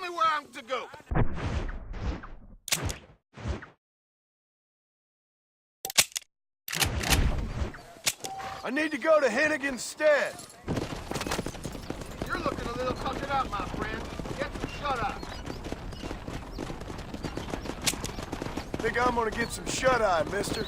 me where I'm to go. I need to go to Hennigan's stead. You're looking a little tuckered out, my friend. Get some shut-eye. Think I'm gonna get some shut-eye, mister.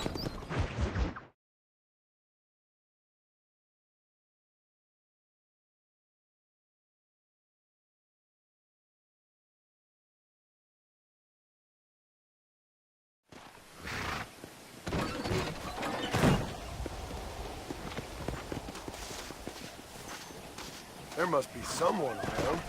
There must be someone around.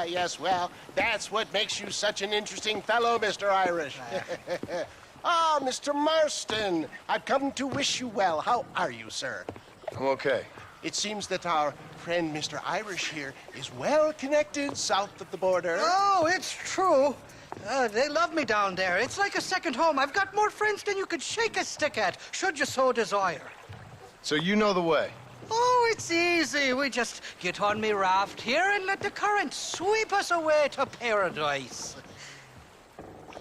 Yes, well, that's what makes you such an interesting fellow, Mr. Irish. Ah, Mr. Marston, I've come to wish you well. How are you, sir? I'm okay. It seems that our friend Mr. Irish here is well connected south of the border. Oh, it's true. They love me down there. It's like a second home. I've got more friends than you could shake a stick at, should you so desire. So you know the way? Oh, it's easy. We just get on me raft here and let the current sweep us away to paradise.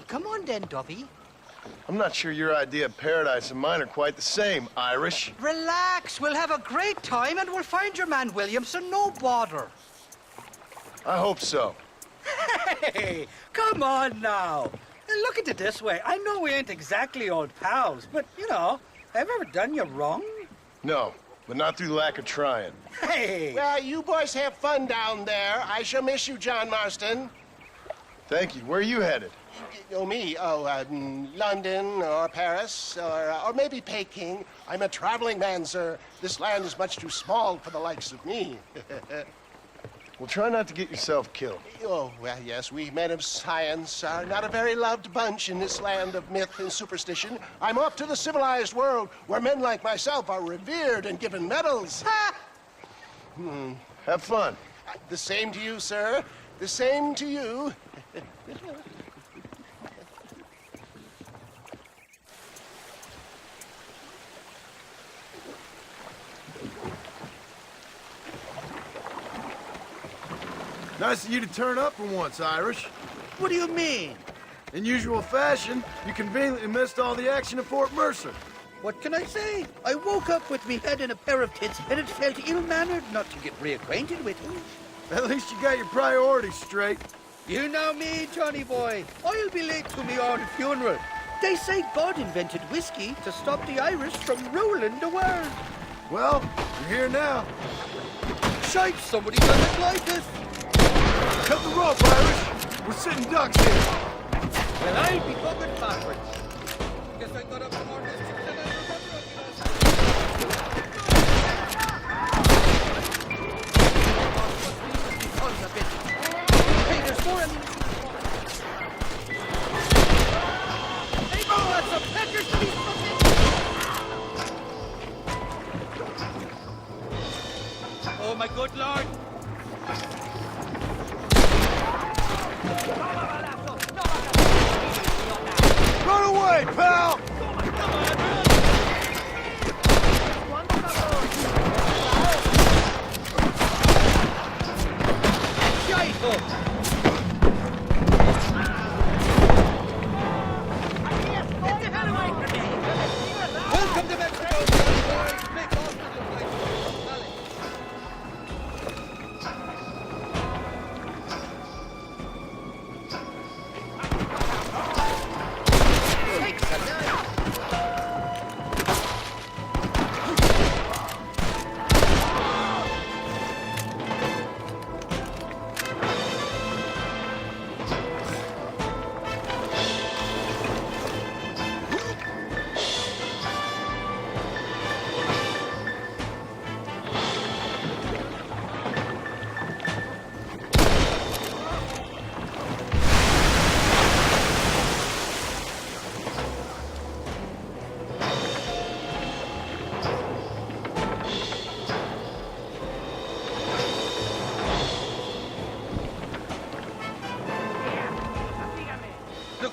Come on then, Dovey. I'm not sure your idea of paradise and mine are quite the same, Irish. Relax. We'll have a great time and we'll find your man Williamson, no bother. I hope so. Hey, come on now. Look at it this way. I know we ain't exactly old pals, but, you know, have I ever done you wrong? No, but not through lack of trying. Hey! Well, you boys have fun down there. I shall miss you, John Marston. Thank you. Where are you headed? Oh, me? Oh, London or Paris or maybe Peking. I'm a traveling man, sir. This land is much too small for the likes of me. Well, try not to get yourself killed. Oh, well, yes, we men of science are not a very loved bunch in this land of myth and superstition. I'm off to the civilized world where men like myself are revered and given medals. Ha! Have fun. The same to you, sir. The same to you. Nice of you to turn up for once, Irish. What do you mean? In usual fashion, you conveniently missed all the action at Fort Mercer. What can I say? I woke up with me head in a pair of tits, and it felt ill-mannered not to get reacquainted with him. At least you got your priorities straight. You know me, Johnny boy. I'll be late to me own funeral. They say God invented whiskey to stop the Irish from ruling the world. Well, you're here now. Shite, somebody doesn't like us. Cut the rope, Irish. We're sitting ducks here. Well, I'll be fucking backwards. Guess I got up more distance than I remember. Hey, there's more in... Hey, oh, that's a pecker to these fucking... Oh, my good lord. Run away, pal! Welcome to Mexico, boys. Make off to the place.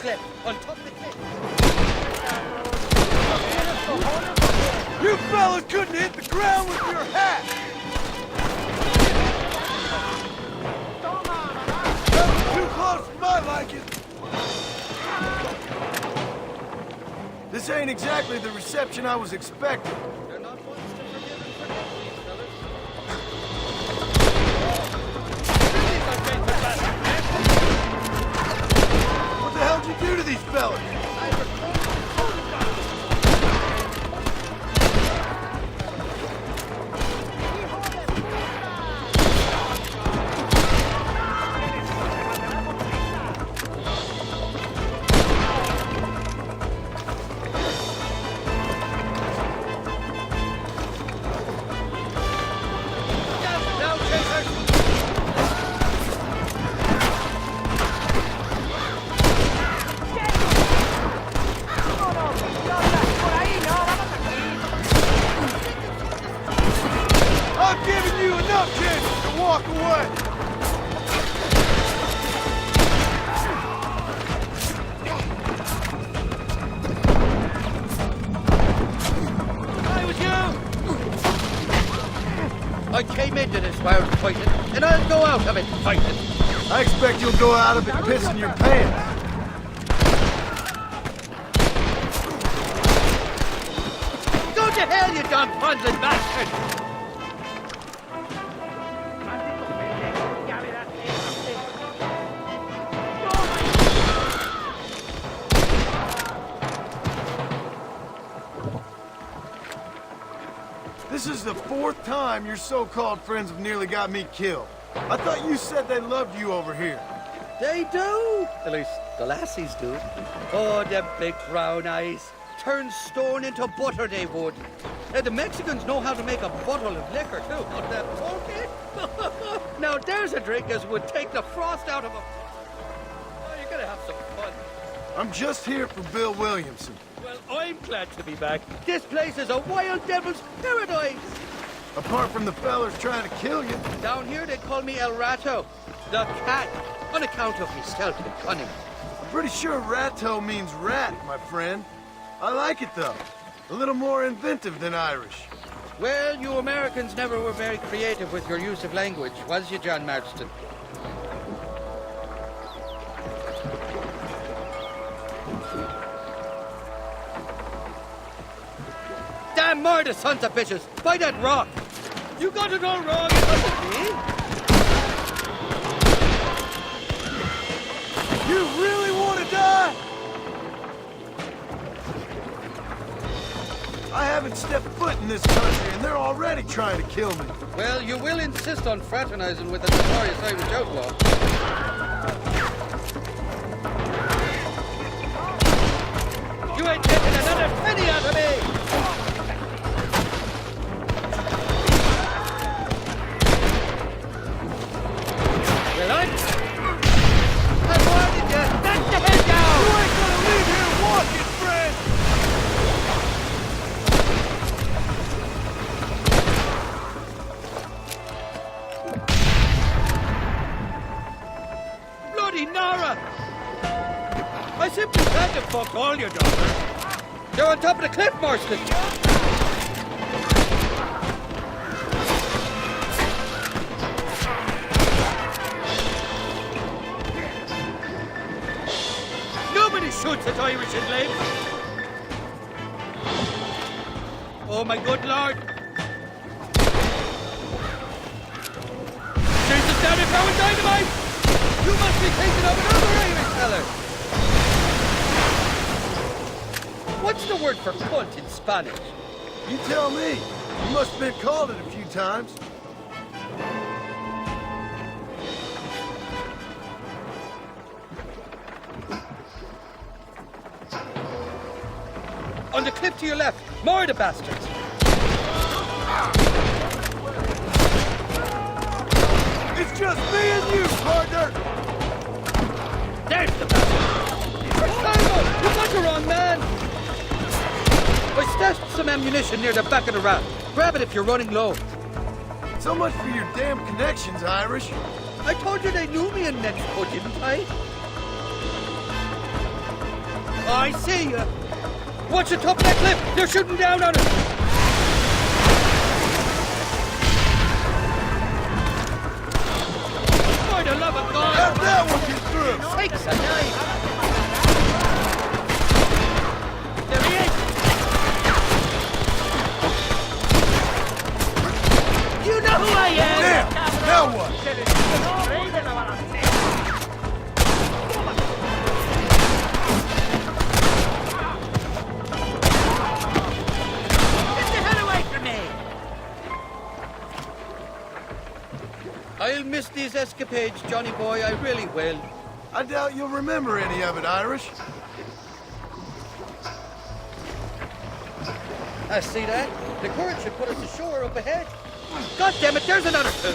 left, on top of the cliff. You fellas couldn't hit the ground with your hat! That was too close for my liking! This ain't exactly the reception I was expecting. They're not ones to forgive and forget, these fellas. What the hell did you do to these fellas? Now, chasers! I've given you enough chances to walk away! I came into this world fighting, and I'll go out of it fighting. I expect you'll go out of it pissing your pants. Go to hell, you Don Fondlin bastard! This is the fourth time your so-called friends have nearly got me killed. I thought you said they loved you over here. They do! At least the lassies do. Oh, them big brown eyes. Turn stone into butter, they would. The Mexicans know how to make a bottle of liquor, too. On that poke. Now, there's a drink as would take the frost out of a... Oh, you're gonna have some fun. I'm just here for Bill Williamson. Well, I'm glad to be back. This place is a wild devil's paradise. Apart from the fellers trying to kill you. Down here, they call me El Rato, the cat, on account of me stealth and cunning. I'm pretty sure Ratto means rat, my friend. I like it, though. A little more inventive than Irish. Well, you Americans never were very creative with your use of language, was you, John Marston? Damn murder, sons of bitches! By that rock! You got it all wrong, it wasn't me! You really want to die? I haven't stepped foot in this country, and they're already trying to kill me. Well, you will insist on fraternizing with a notorious Irish outlaw. You ain't taking another penny out of me! Well, I warned you! Knock the head down! You ain't gonna leave here walking, friend! Bloody Nara! I simply had to fuck all your daughters. They're on top of the cliff, Marston. Nobody shoots at Irish in Lane. Oh, my good Lord. There's the standard power dynamite! You must be thinking of another Irish feller. What's the word for cunt in Spanish? You tell me. You must have been called it a few times. On the cliff to your left. More of the bastards. It's just me and you, partner! There's the bastard. Tango, you got the wrong man. I stashed some ammunition near the back of the raft. Grab it if you're running low. So much for your damn connections, Irish. I told you they knew me in Mexico, didn't I? I see you. Watch the top of that cliff. They're shooting down on us. For the love of God. How'd that one get through? Sakes alive. There he is. You know who I am. Damn! Now what? Get the hell away from me. I'll miss these escapades, Johnny boy. I really will. I doubt you'll remember any of it, Irish. I see that. The current should put us ashore up ahead. God damn it, there's another two.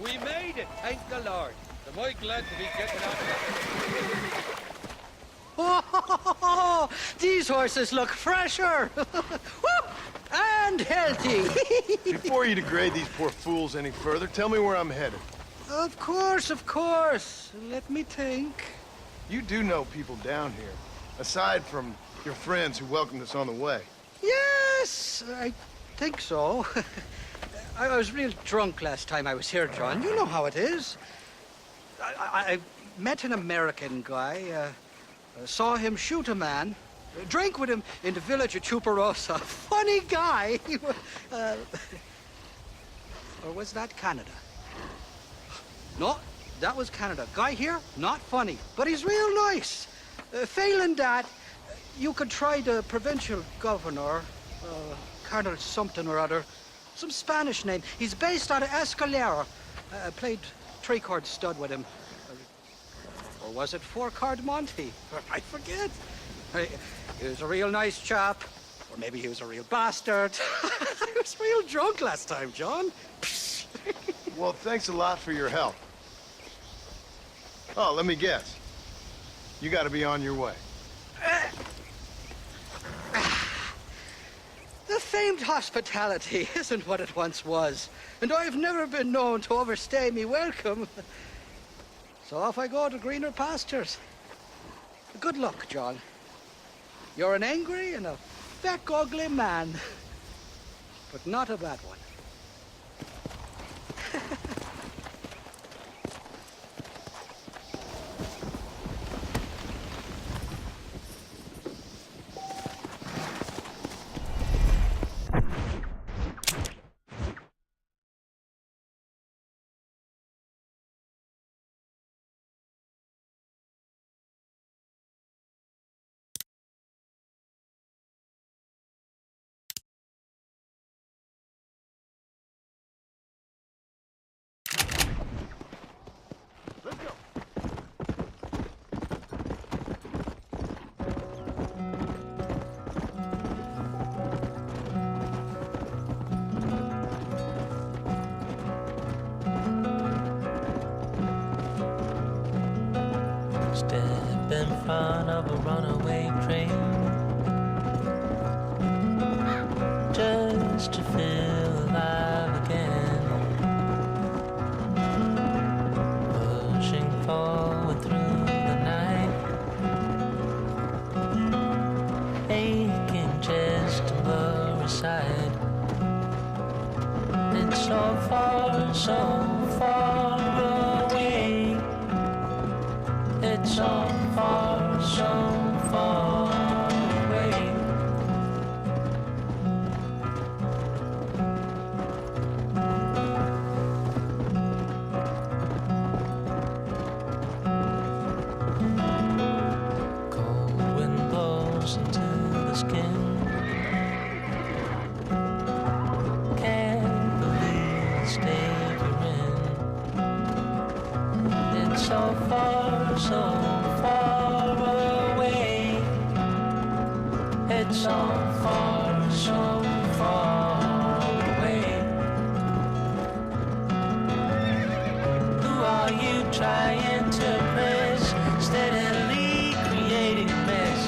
We made it, thank the Lord. Am I glad to be getting out of Oh, these horses look fresher. Woo! And healthy. Before you degrade these poor fools any further, tell me where I'm headed. Of course, of course. Let me think. You do know people down here, aside from your friends who welcomed us on the way. Yes, I think so. I was real drunk last time I was here, John. You know how it is. I met an American guy, saw him shoot a man, drank with him in the village of Chuparosa. Funny guy. Or was that Canada? No, that was Canada. Guy here, not funny, but he's real nice. Failing that, you could try the provincial governor, Colonel something or other, some Spanish name. He's based out of Escalera. Played three-card stud with him. Or was it four-card Monty? I forget. He was a real nice chap. Or maybe he was a real bastard. I was real drunk last time, John. Well, thanks a lot for your help. Oh, let me guess. You gotta be on your way. The famed hospitality isn't what it once was, and I've never been known to overstay me welcome. So off I go to greener pastures. Good luck, John. You're an angry and a feck ugly man, but not a bad one. Let's go. Step in front of a runaway train just to feel alive again, pushing forward through the night, aching just to blur aside. It's so far away. It's so far away. Cold wind blows into the skin. Can't believe the state you're in. It's so far away. It's so far away. Who are you trying to impress? Steadily creating a mess.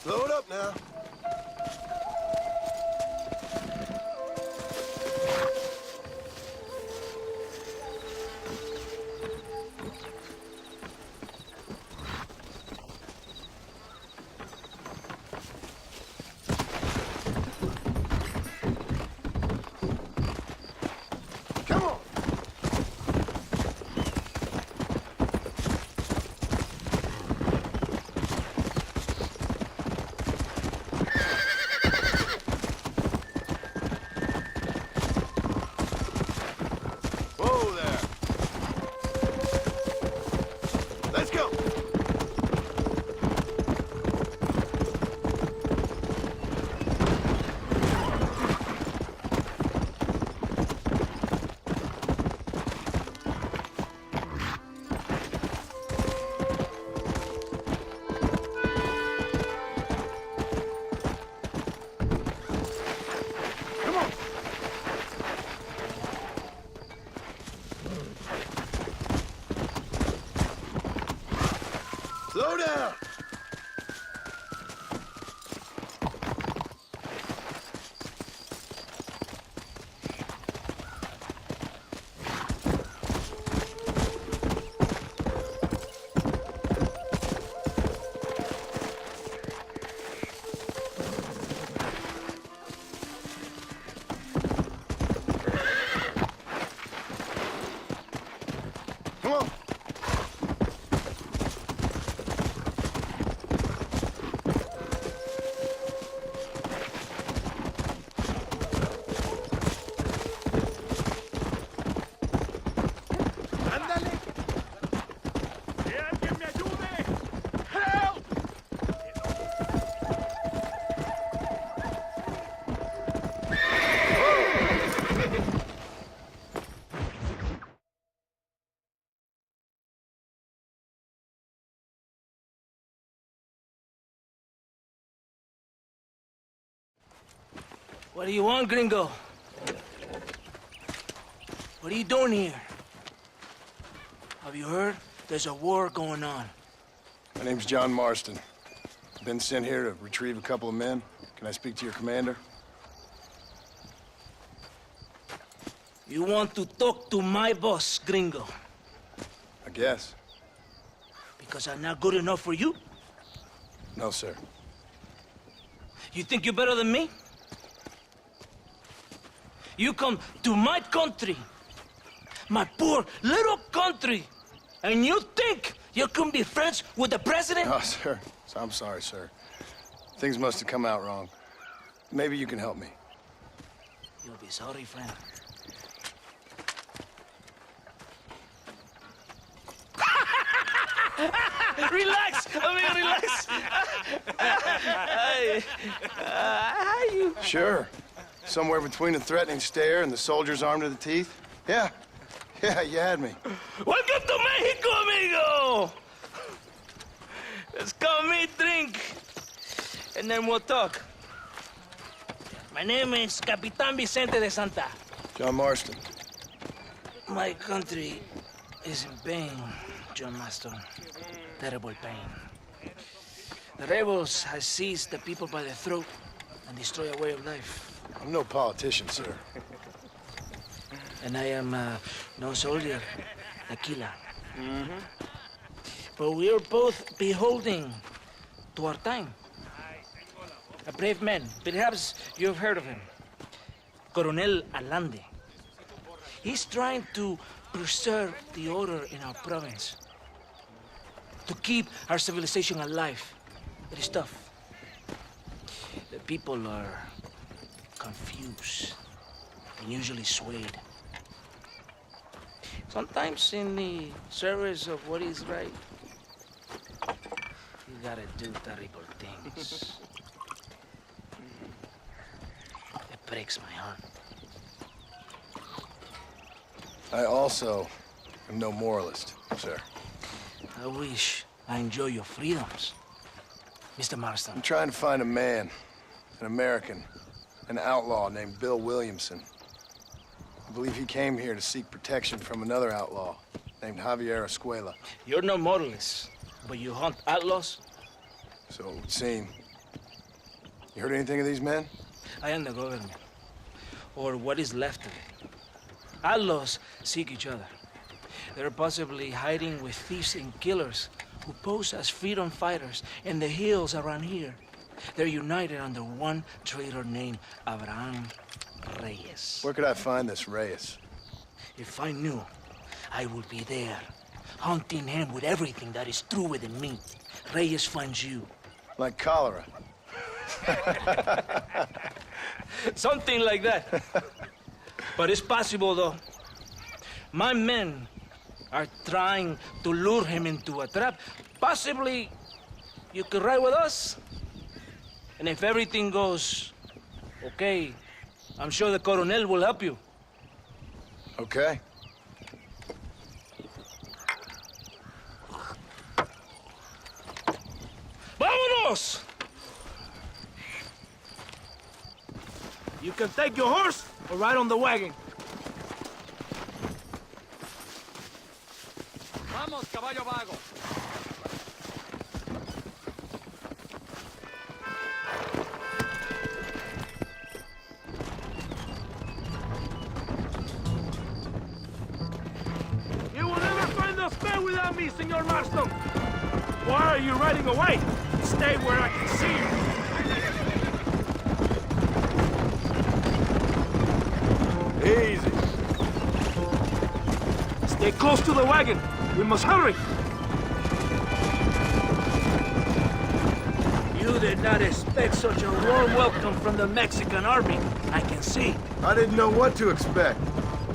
Slow it up now. Come on. Whoa there. Let's go. Come on. Slow down. Come on. Ándale. ¡Que alguien me ayude! ¡Help! What do you want, gringo? What are you doing here? Have you heard? There's a war going on. My name's John Marston. Been sent here to retrieve a couple of men. Can I speak to your commander? You want to talk to my boss, gringo? I guess. Because I'm not good enough for you? No, sir. You think you're better than me? You come to my country, my poor little country, and you think you can be friends with the president? No, sir. I'm sorry, sir. Things must have come out wrong. Maybe you can help me. You'll be sorry, friend. Relax, amigo, relax. How you? Sure. Somewhere between a threatening stare and the soldier's armed to the teeth? Yeah. Yeah, you had me. Welcome to Mexico, amigo. Let's come meet, drink, and then we'll talk. My name is Capitan Vicente de Santa. John Marston. My country is in pain, John Marston. Terrible pain. The rebels have seized the people by the throat and destroy a way of life. I'm no politician, sir. And I am no soldier, Aquila. But we are both beholding to our time. A brave man, perhaps you've heard of him. Coronel Allende. He's trying to preserve the order in our province. To keep our civilization alive. It is tough. The people are confused and usually swayed. Sometimes in the service of what is right, you gotta do terrible things. It breaks my heart. I also am no moralist, sir. I wish I enjoy your freedoms, Mr. Marston. I'm trying to find a man, an American, an outlaw named Bill Williamson. I believe he came here to seek protection from another outlaw named Javier Escuela. You're no moralist, but you hunt outlaws? So it would seem. You heard anything of these men? I am the government, or what is left of it. Outlaws seek each other. They're possibly hiding with thieves and killers who pose as freedom fighters in the hills around here. They're united under one traitor named Abraham Reyes. Where could I find this Reyes? If I knew, I would be there, hunting him with everything that is true within me. Reyes finds you. Like cholera. Something like that. But it's possible, though. My men are trying to lure him into a trap. Possibly you could ride with us. And if everything goes okay, I'm sure the Coronel will help you. Okay. ¡Vámonos! You can take your horse or ride on the wagon. Vamos, caballo vago. You will never find us fair without me, Senor Marston. Why are you riding away? Stay where I can see you. Easy. Stay close to the wagon. We must hurry. You did not expect such a warm welcome from the Mexican army, I can see. I didn't know what to expect.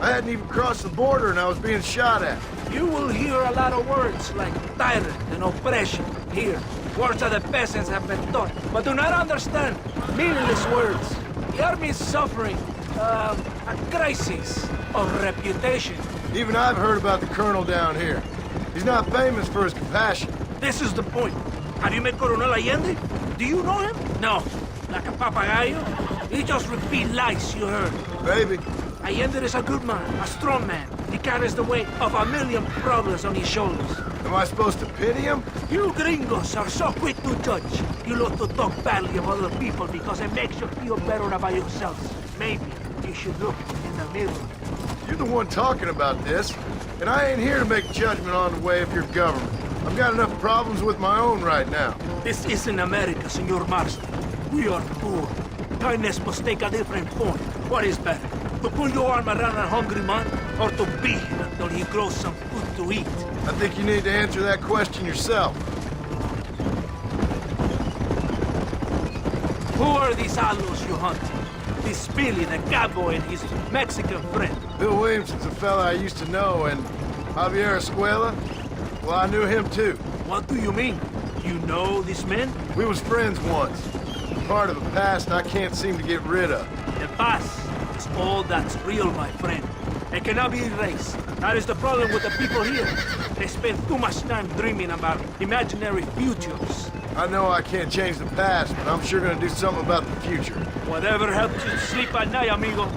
I hadn't even crossed the border and I was being shot at. You will hear a lot of words like tyrant and oppression here. Words that the peasants have been taught, but do not understand. Meaningless words. The army is suffering a crisis of reputation. Even I've heard about the colonel down here. He's not famous for his compassion. This is the point. Have you met Coronel Allende? Do you know him? No. Like a papagayo? He just repeats lies you heard. Baby. Allende is a good man, a strong man. He carries the weight of a million problems on his shoulders. Am I supposed to pity him? You gringos are so quick to judge. You love to talk badly of other people because it makes you feel better about yourselves. Maybe you should look in the mirror. You're the one talking about this, and I ain't here to make judgment on the way of your government. I've got enough problems with my own right now. This isn't America, Senor Marston. We are poor. Kindness must take a different form. What is better? To put your arm around a hungry man, or to beat him until he grows some food to eat? I think you need to answer that question yourself. Who are these outlaws you hunt? This Billy, the cowboy, and his Mexican friend. Bill Williamson's a fella I used to know, and Javier Escuela, well, I knew him too. What do you mean? You know these men? We was friends once. Part of the past I can't seem to get rid of. The past is all that's real, my friend. It cannot be erased. That is the problem with the people here. They spend too much time dreaming about imaginary futures. I know I can't change the past, but I'm sure gonna do something about the future. Whatever helps you sleep at night, amigo.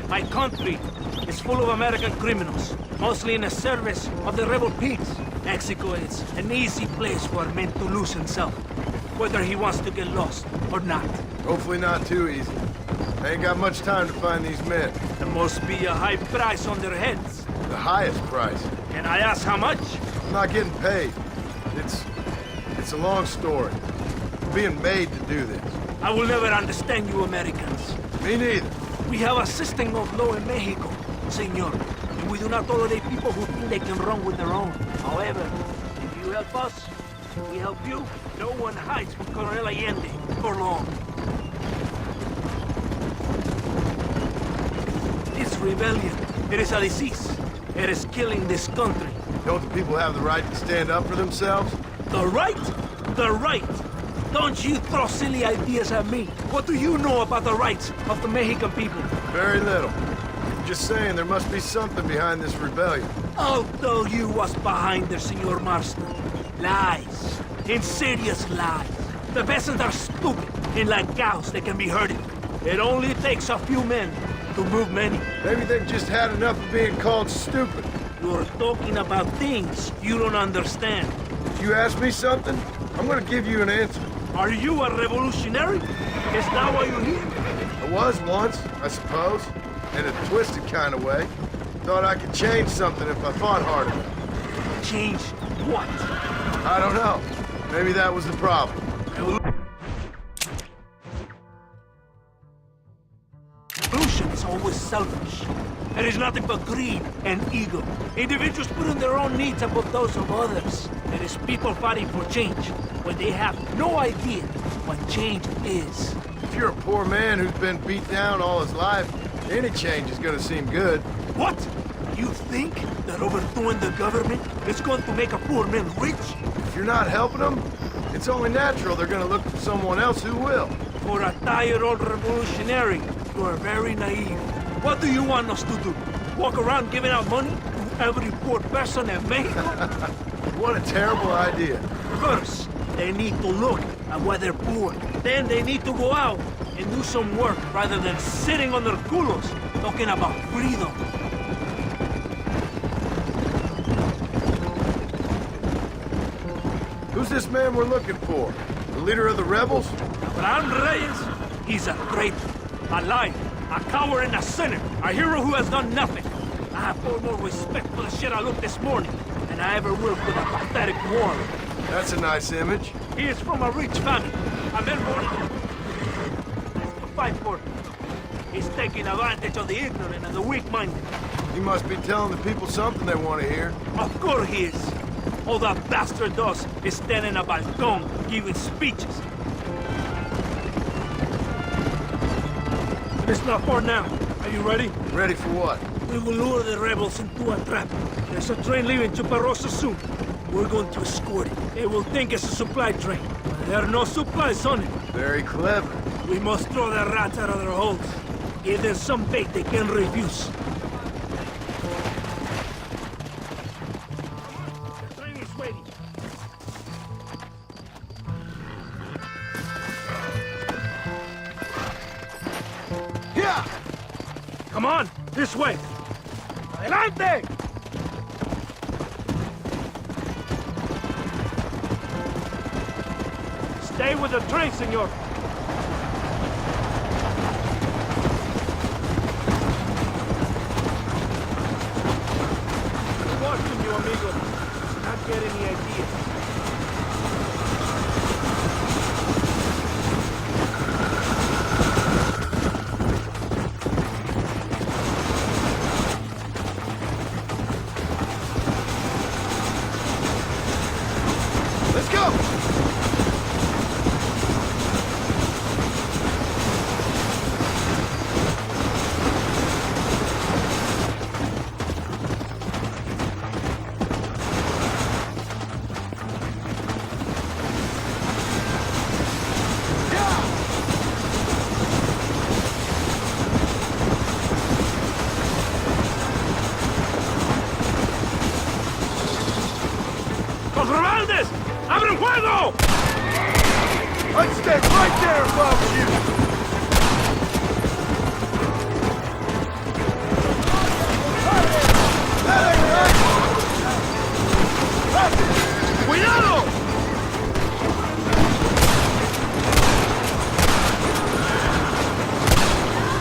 My country is full of American criminals, mostly in the service of the rebel pigs. Mexico is an easy place for a man to lose himself, whether he wants to get lost or not. Hopefully not too easy. I ain't got much time to find these men. There must be a high price on their heads. The highest price. Can I ask how much? I'm not getting paid. It's a long story. I'm being made to do this. I will never understand you Americans. Me neither. We have a system of law in Mexico, senor. And we do not tolerate people who think they can run with their own. However, if you help us, we help you. No one hides from Coronel Allende for long. This rebellion, it is a disease. It is killing this country. Don't the people have the right to stand up for themselves? The right? The right! Don't you throw silly ideas at me. What do you know about the rights of the Mexican people? Very little. Just saying there must be something behind this rebellion. I'll tell you what's behind there, Senor Marston. Lies. Insidious lies. The peasants are stupid, and like cows, they can be herded. It only takes a few men to move many. Maybe they've just had enough of being called stupid. You're talking about things you don't understand. If you ask me something, I'm gonna give you an answer. Are you a revolutionary? Is that why you're here? I was once, I suppose. In a twisted kind of way. Thought I could change something if I fought hard enough. Change what? I don't know. Maybe that was the problem. Revolution is always selfish. It is nothing but greed and ego. Individuals putting their own needs above those of others. It is people fighting for change when they have no idea what change is. If you're a poor man who's been beat down all his life, any change is gonna seem good. What? You think that overthrowing the government is going to make a poor man rich? If you're not helping them, it's only natural they're gonna look for someone else who will. For a tired old revolutionary, you are very naive. What do you want us to do? Walk around giving out money to every poor person in Mexico? What a terrible idea. First, they need to look at why they're poor. Then they need to go out and do some work rather than sitting on their culos talking about freedom. Who's this man we're looking for? The leader of the rebels? Abraham Reyes, he's a traitor, a liar, a coward and a sinner, a hero who has done nothing. I have far more respect for the shit I looked this morning than I ever will for the pathetic warrior. That's a nice image. He is from a rich family, a man born to fight for. He's taking advantage of the ignorant and the weak-minded. He must be telling the people something they want to hear. Of course he is. All that bastard does is stand in a balcón giving speeches. It's not far now. Are you ready? Ready for what? We will lure the rebels into a trap. There's a train leaving Chuparosa soon. We're going to escort it. They will think it's a supply train. But there are no supplies on it. Very clever. We must throw the rats out of their holes. Give them some bait they can refuse. The train is waiting. Yeah! Come on, this way. Adelante! Stay with the train, senor. Watching you, amigo. Not get any ideas. Let's go! ¡Los rebeldes! ¡Abren fuego! I'd stay right there if I was you! ¡Cuidado!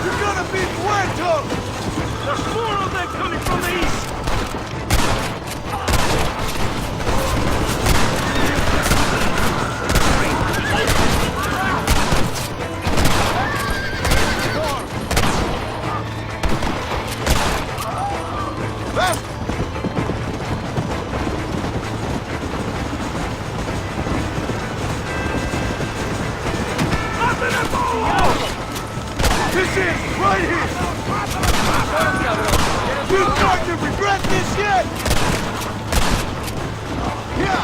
You're gonna be muertos! There's more of them coming from the east! This is right here! You're starting to regret this yet? Yeah!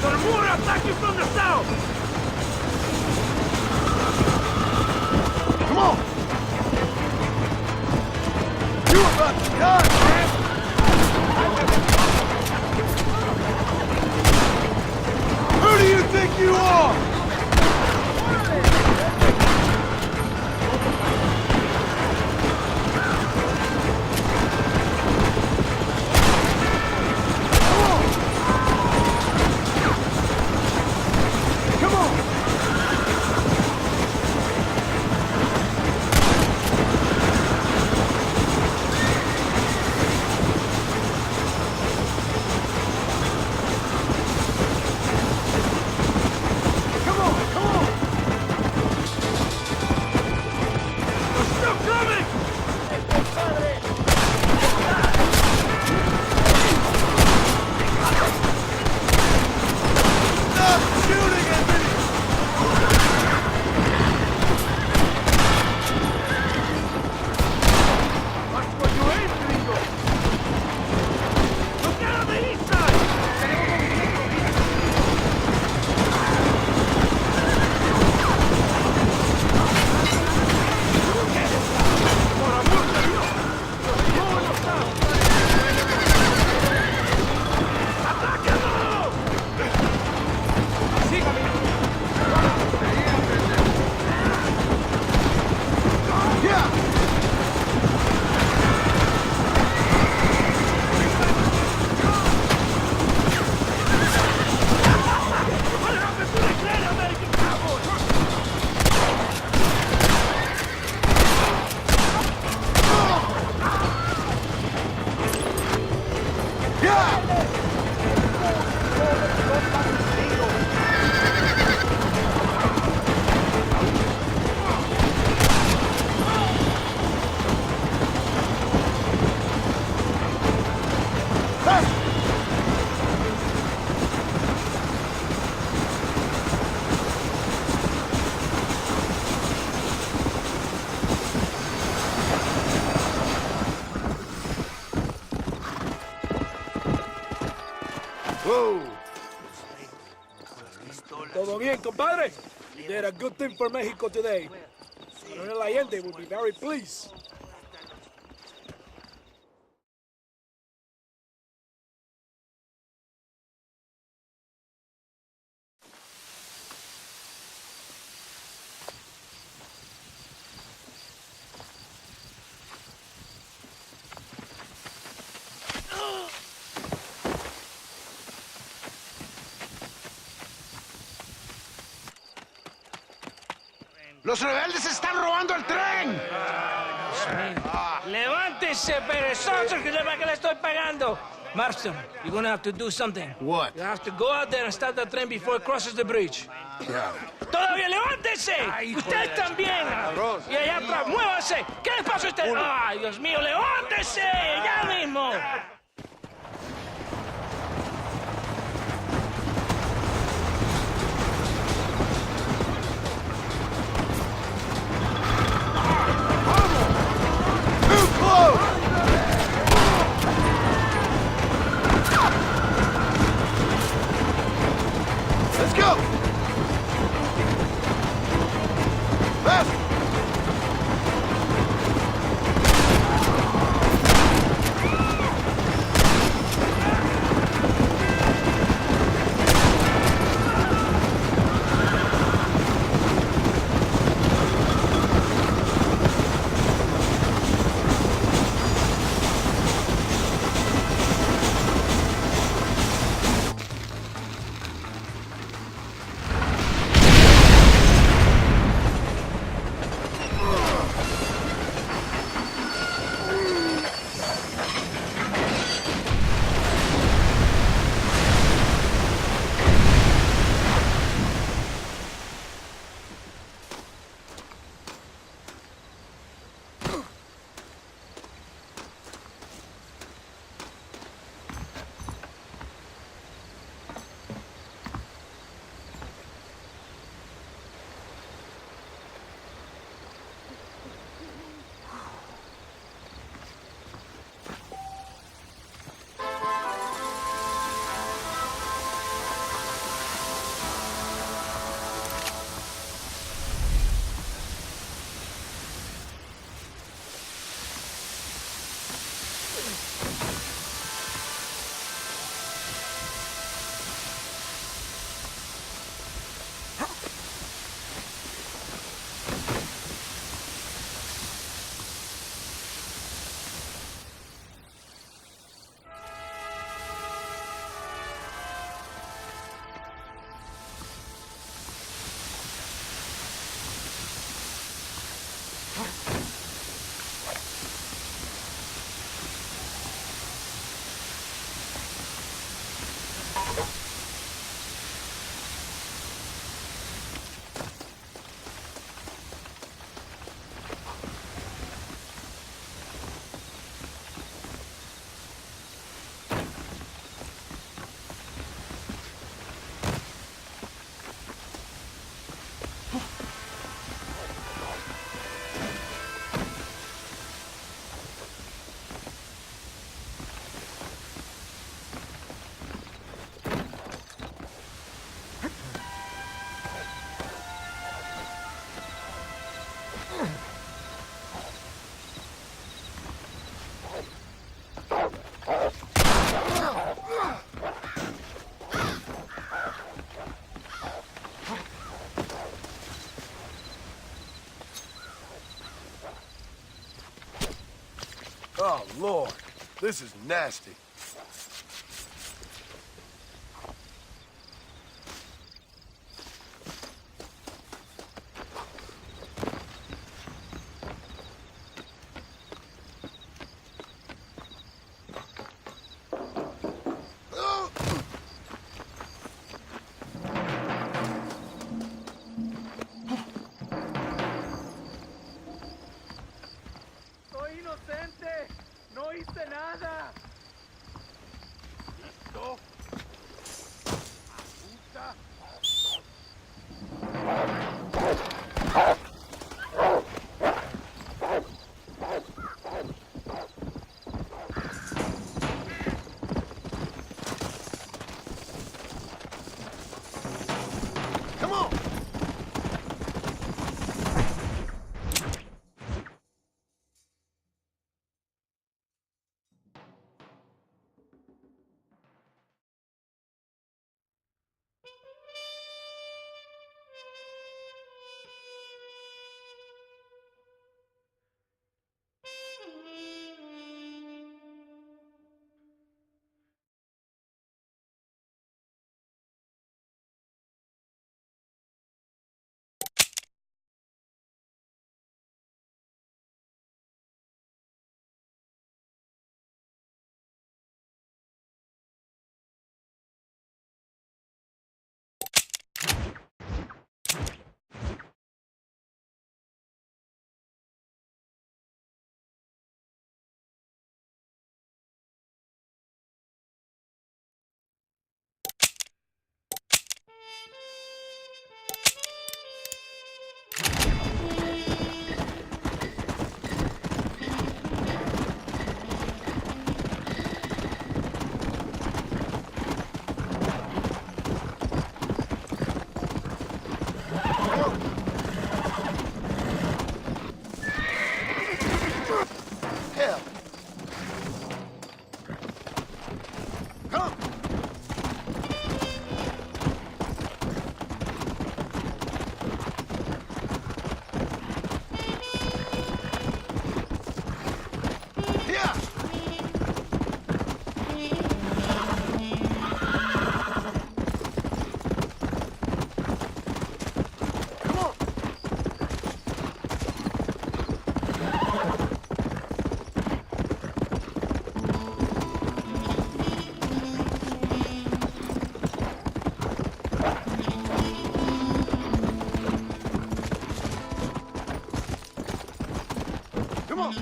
There are more attacking from the south! Come on! You were about to die, man! Who do you think you are? Whoa! Todo bien, compadre? You did a good thing for Mexico today. Coronel Allende will be very pleased. ¡Los rebeldes están robando el tren! Levántense, perezosos, que es para que le estoy pagando. Marston, you're gonna have to do something. What? You have to go out there and stop the train before it crosses the bridge. Yeah. ¡Todavía levántense! ¡Usted también! Y allá atrás, muévanse. ¿Qué les pasa a usted? ¡Ay, Dios mío, levántense! ¡Ya mismo! Let's go! Fast! Oh, Lord. This is nasty. Soy inocente. No hice nada. ¿Listo? Puta. Come on.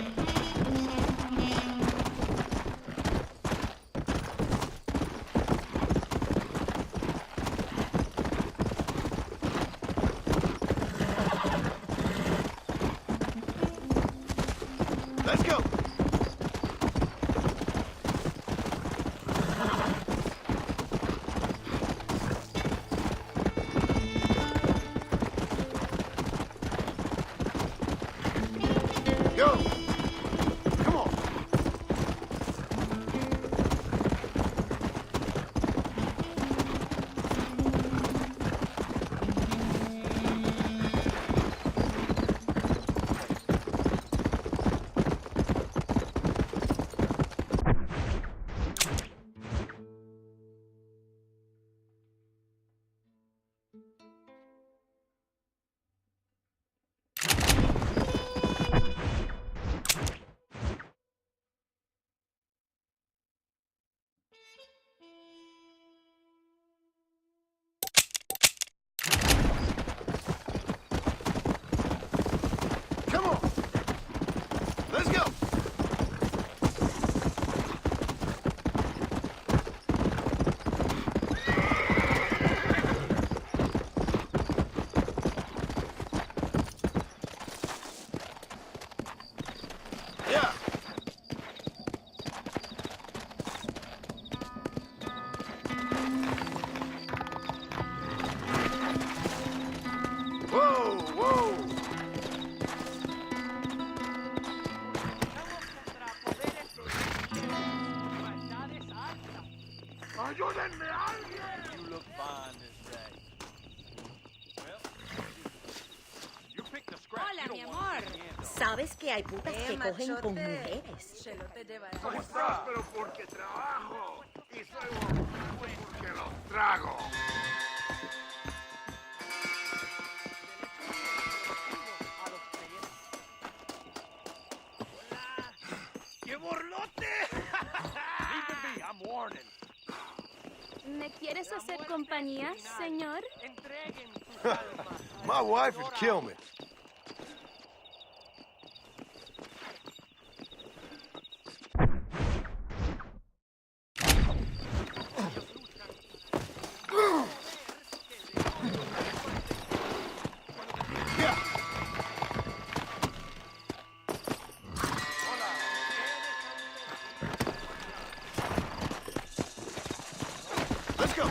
Let's go. Go. Come on. Come on. Let's go. Yeah. Whoa, whoa. ¡Ayúdenme a alguien! You look fine this day. Hola, mi amor. Sabes que hay putas que cogen con mujeres. Se lo te lleva. ¿Cómo estás? Pero porque trabajo. Y soy borracho porque los trago. ¡Qué borlote! Leave me, I'm warning. ¿Me quieres hacer compañía, señor? Entreguen sus almas. My wife would kill me. Yeah. Let's go.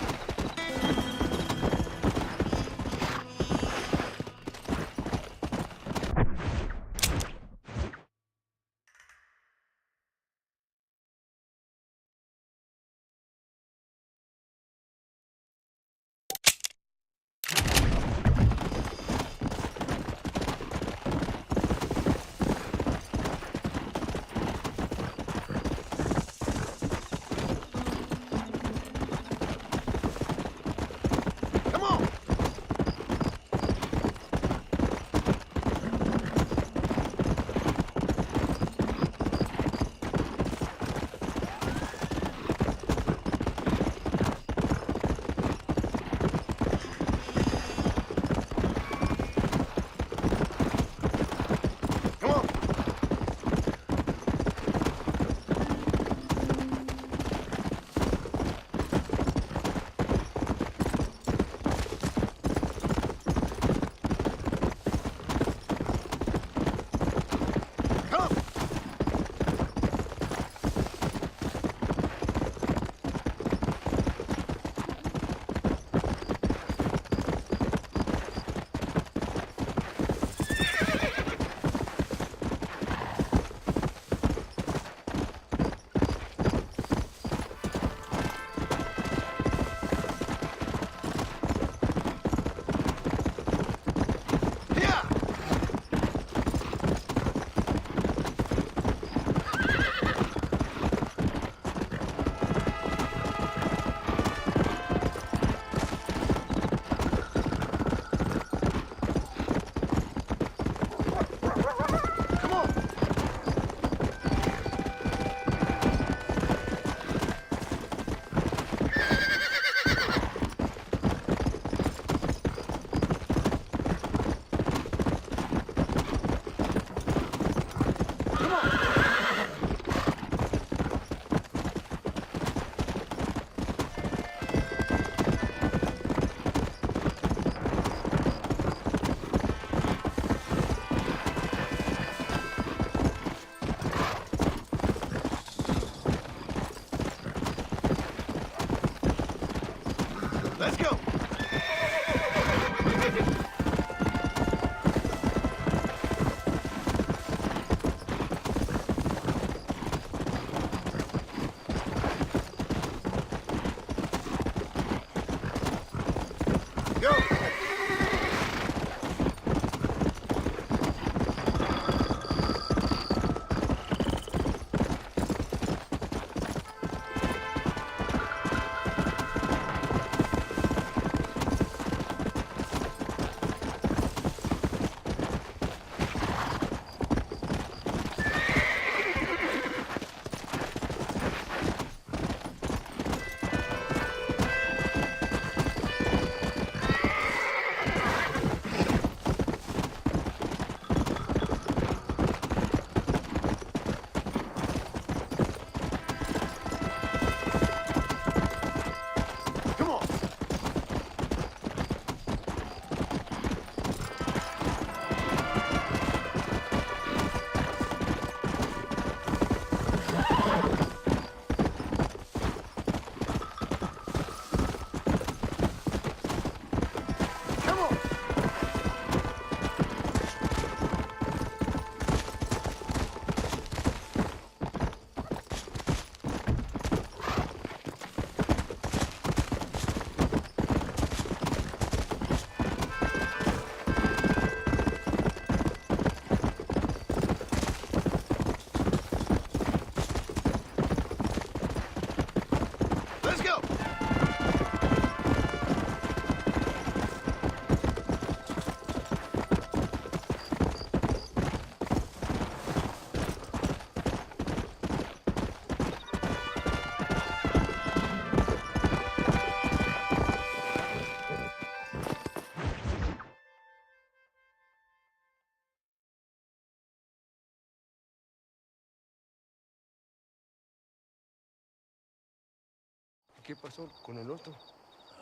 qué pasó con el otro?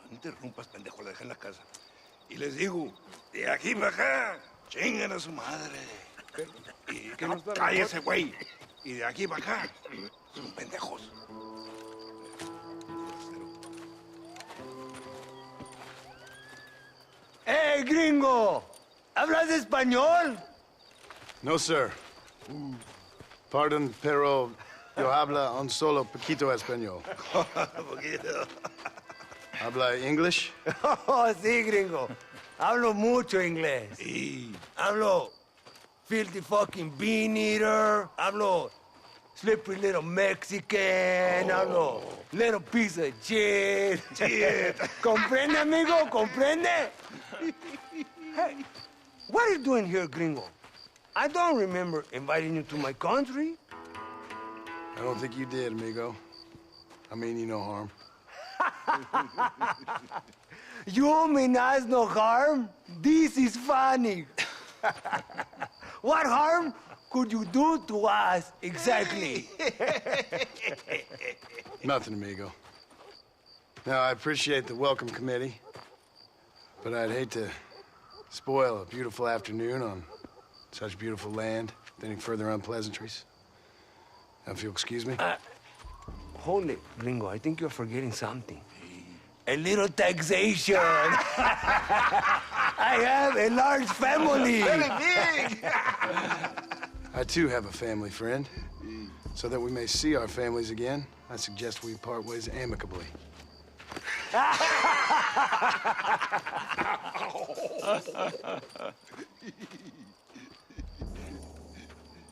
No interrumpas, pendejo, la dejé en la casa. Y les digo, de aquí para acá, chingan a su madre. Y ¿Qué nos da la cállese, güey. Y de aquí para acá, son pendejos. ¡Eh, gringo! ¿Hablas español? No, sir. Pardon, pero yo habla un solo poquito español. Poquito. ¿Habla English? Oh, sí, gringo. Hablo mucho inglés. Sí. Hablo filthy fucking bean eater. Hablo slippery little Mexican. Hablo little piece of shit. ¿Comprende, amigo? ¿Comprende? Hey, what are you doing here, gringo? I don't remember inviting you to my country. I don't think you did, amigo. I mean you no harm. You mean us no harm? This is funny. What harm could you do to us exactly? Nothing, amigo. Now, I appreciate the welcome committee, but I'd hate to spoil a beautiful afternoon on such beautiful land with any further unpleasantries. Now, if you'll excuse me. Hold it, gringo. I think you're forgetting something. A little taxation. I have a large family. Very big. I, too, have a family friend. So that we may see our families again, I suggest we part ways amicably.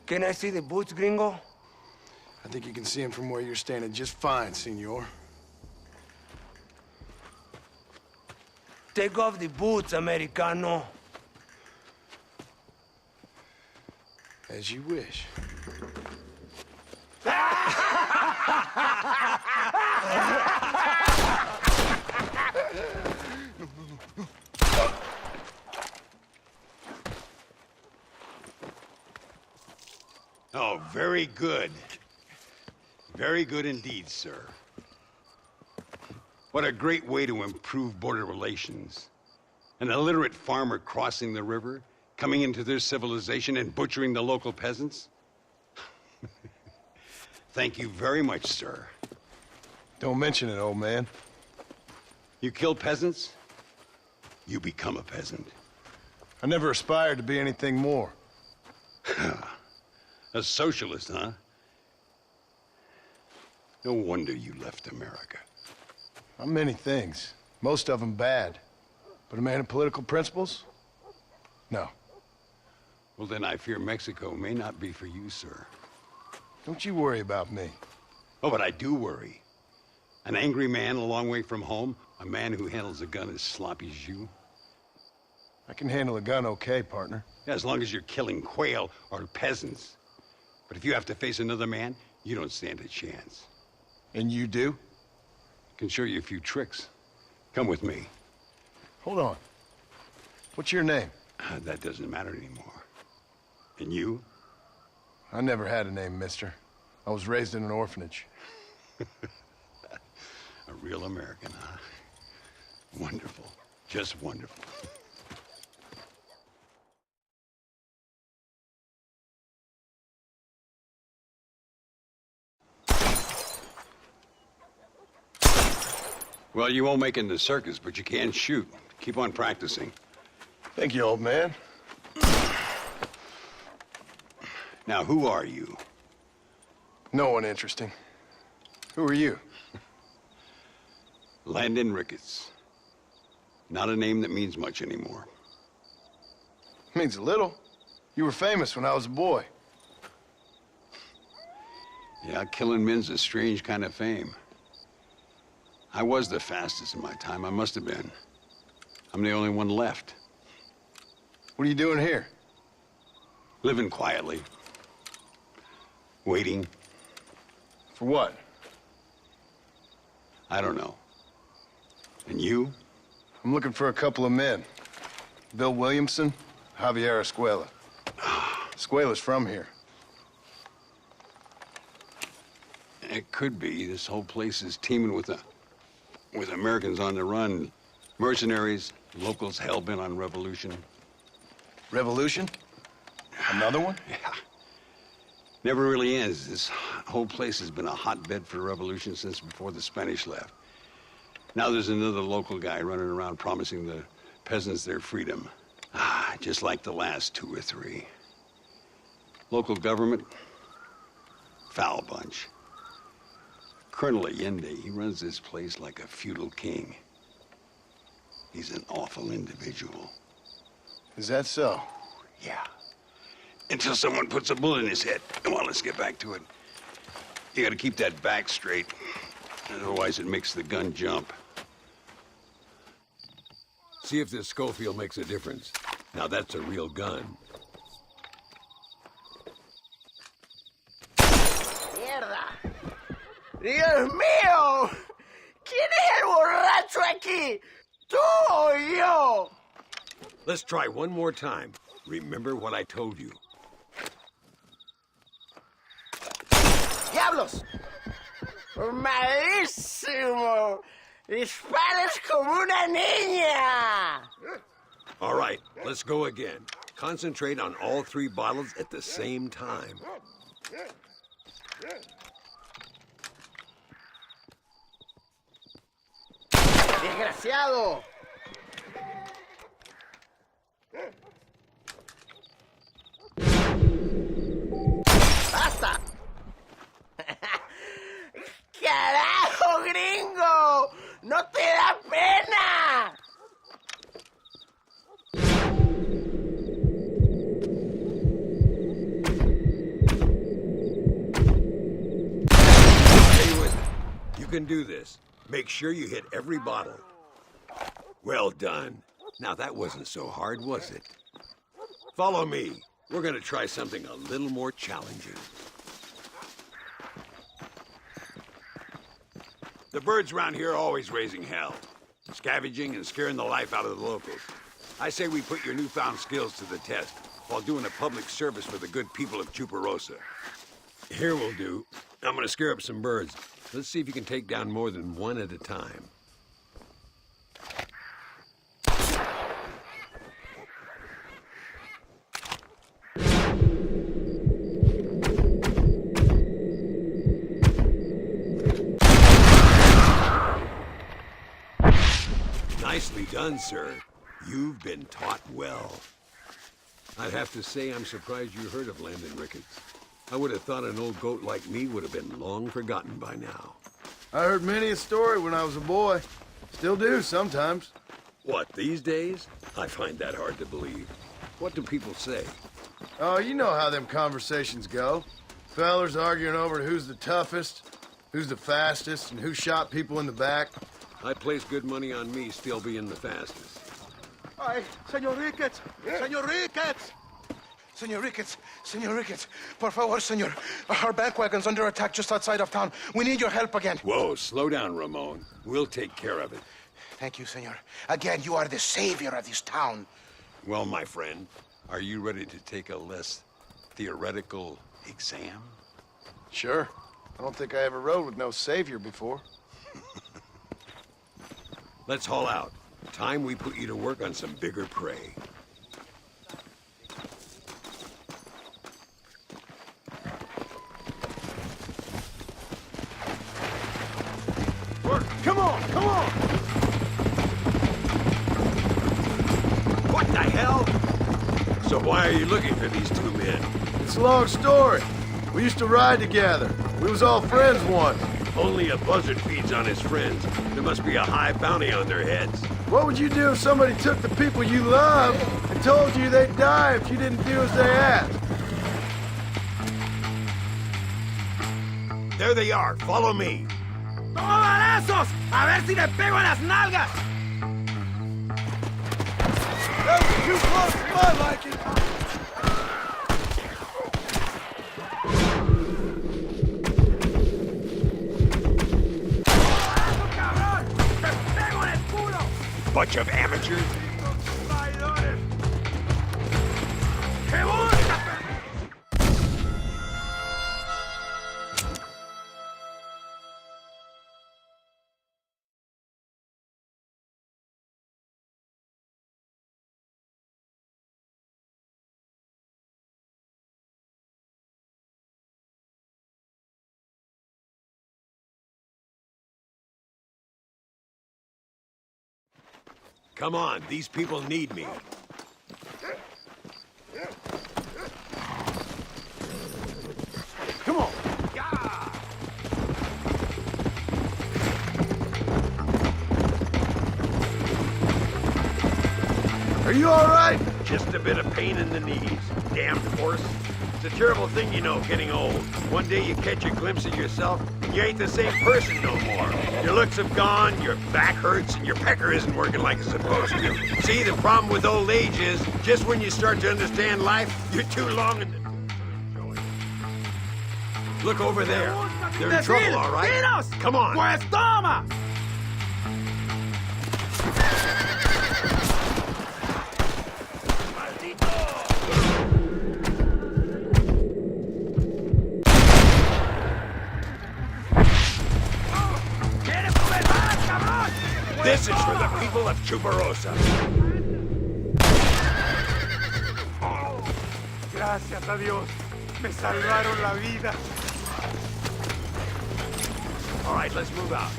Can I see the boots, gringo? I think you can see him from where you're standing just fine, senor. Take off the boots, Americano. As you wish. Oh, very good. Very good indeed, sir. What a great way to improve border relations. An illiterate farmer crossing the river, coming into their civilization and butchering the local peasants? Thank you very much, sir. Don't mention it, old man. You kill peasants, you become a peasant. I never aspired to be anything more. A socialist, huh? No wonder you left America. I'm many things. Most of them bad. But a man of political principles? No. Well, then I fear Mexico may not be for you, sir. Don't you worry about me. Oh, but I do worry. An angry man a long way from home, a man who handles a gun as sloppy as you. I can handle a gun okay, partner. Yeah, as long as you're killing quail or peasants. But if you have to face another man, you don't stand a chance. And you do? Can show you a few tricks. Come with me. Hold on. What's your name? That doesn't matter anymore. And you? I never had a name, mister. I was raised in an orphanage. A real American, huh? Wonderful. Just wonderful. Well, you won't make it in the circus, but you can shoot. Keep on practicing. Thank you, old man. Now, who are you? No one interesting. Who are you? Landon Ricketts. Not a name that means much anymore. Means a little. You were famous when I was a boy. Yeah, killing men's a strange kind of fame. I was the fastest in my time. I must have been. I'm the only one left. What are you doing here? Living quietly. Waiting. For what? I don't know. And you? I'm looking for a couple of men. Bill Williamson, Javier Escuela. Escuela's from here. It could be. This whole place is teeming with a with Americans on the run, mercenaries, locals hell-bent on revolution. Revolution? Another one? Yeah. Never really ends. This whole place has been a hotbed for revolution since before the Spanish left. Now there's another local guy running around promising the peasants their freedom. Just like the last 2 or 3. Local government, foul bunch. Colonel Allende, he runs this place like a feudal king. He's an awful individual. Is that so? Yeah. Until someone puts a bullet in his head. Come on, let's get back to it. You gotta keep that back straight. Otherwise, it makes the gun jump. See if this Schofield makes a difference. Now that's a real gun. ¡Mierda! ¡Dios mío! ¿Quién es el borracho aquí? ¿Tú o yo? Let's try one more time. Remember what I told you. ¡Diablos! ¡Malísimo! ¡Disparas como una niña! All right, let's go again. Concentrate on all 3 bottles at the same time. ¡Desgraciado! ¡Basta! ¡Carajo, gringo! ¡No te da pena! Stay with it. You can do this. Make sure you hit every bottle. Well done. Now that wasn't so hard, was it? Follow me. We're gonna try something a little more challenging. The birds around here are always raising hell, scavenging and scaring the life out of the locals. I say we put your newfound skills to the test while doing a public service for the good people of Chuparosa. Here we'll do. I'm gonna scare up some birds. Let's see if you can take down more than one at a time. Nicely done, sir. You've been taught well. I'd have to say I'm surprised you heard of Landon Ricketts. I would have thought an old goat like me would have been long forgotten by now. I heard many a story when I was a boy. Still do sometimes. What, these days? I find that hard to believe. What do people say? Oh, you know how them conversations go. Fellers arguing over who's the toughest, who's the fastest, and who shot people in the back. I place good money on me still being the fastest. Ay, Señor Ricketts! Señor Ricketts! Señor Ricketts! Señor Ricketts! Por favor, señor. Our bank wagon's under attack just outside of town. We need your help again. Whoa, slow down, Ramon. We'll take care of it. Thank you, senor. Again, you are the savior of this town. Well, my friend, are you ready to take a less theoretical exam? Sure. I don't think I ever rode with no savior before. Let's haul out. Time we put you to work on some bigger prey. Work! Come on! Come on! What the hell? So why are you looking for these 2 men? It's a long story. We used to ride together. We was all friends once. Only a buzzard feeds on his friends. There must be a high bounty on their heads. What would you do if somebody took the people you love and told you they'd die if you didn't do as they asked? There they are. Follow me. ¡Toma balazos! ¡A ver si le pego en las nalgas! That was too close for my liking. Bunch of amateurs. Come on, these people need me. Come on. Are you all right? Just a bit of pain in the knees. Damned horse. It's a terrible thing, you know, getting old. One day you catch a glimpse of yourself, and you ain't the same person no more. Your looks have gone, your back hurts, and your pecker isn't working like it's supposed to. See, the problem with old age is, just when you start to understand life, you're too long in the... Look over there. They're in trouble, all right? Come on. Pues toma! This is for the people of Chuparosa. Gracias a Dios. Me salvaron la vida. All right, let's move out.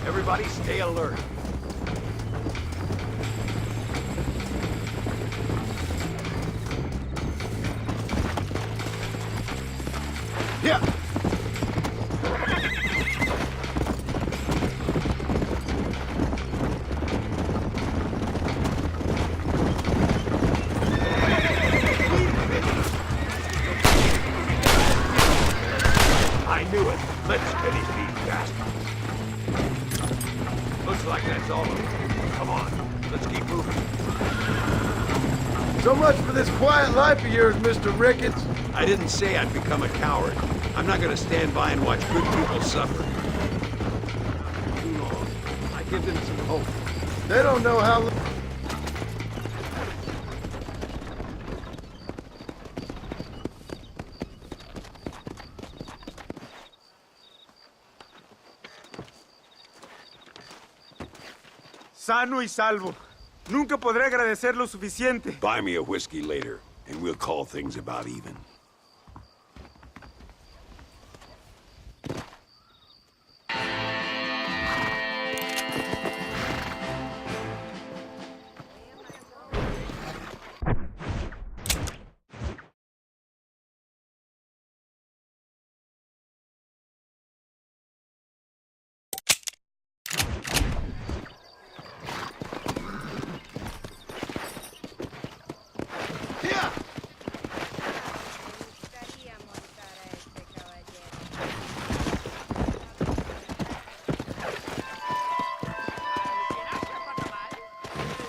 Everybody stay alert. Yeah. I knew it. Let's finish these bastards. Looks like that's all of them. Come on, let's keep moving. So much for this quiet life of yours, Mr. Ricketts. I didn't say I'd become a coward. I'm not gonna stand by and watch good people suffer. Too long. I give them some hope. They don't know how... Sano y salvo. Nunca podré agradecer lo suficiente. Buy me a whiskey later, and we'll call things about even.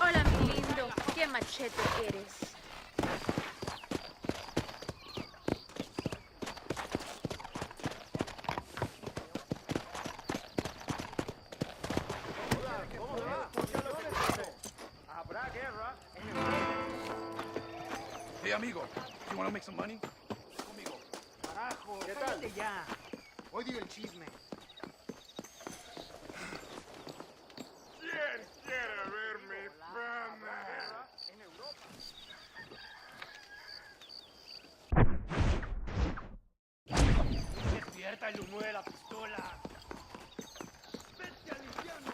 Hola, mi lindo. Qué machete eres. Hey, amigo, you wanna make some money? Amigo. Carajo, ¿qué tal? Ya. Odio el chisme. ¿Quién quiere ver mi fama? Despierta el humo de la pistola. ¡Vete al infierno!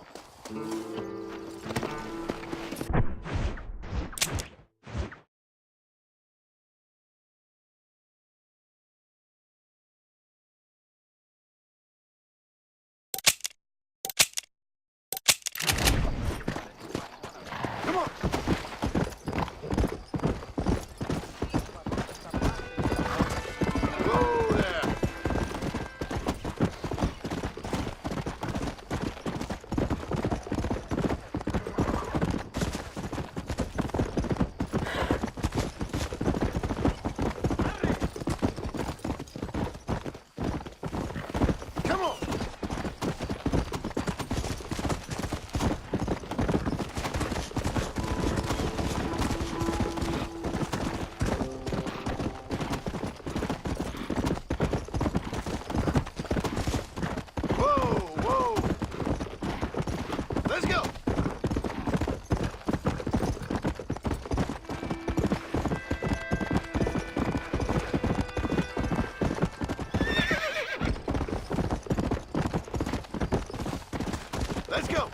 Let's go.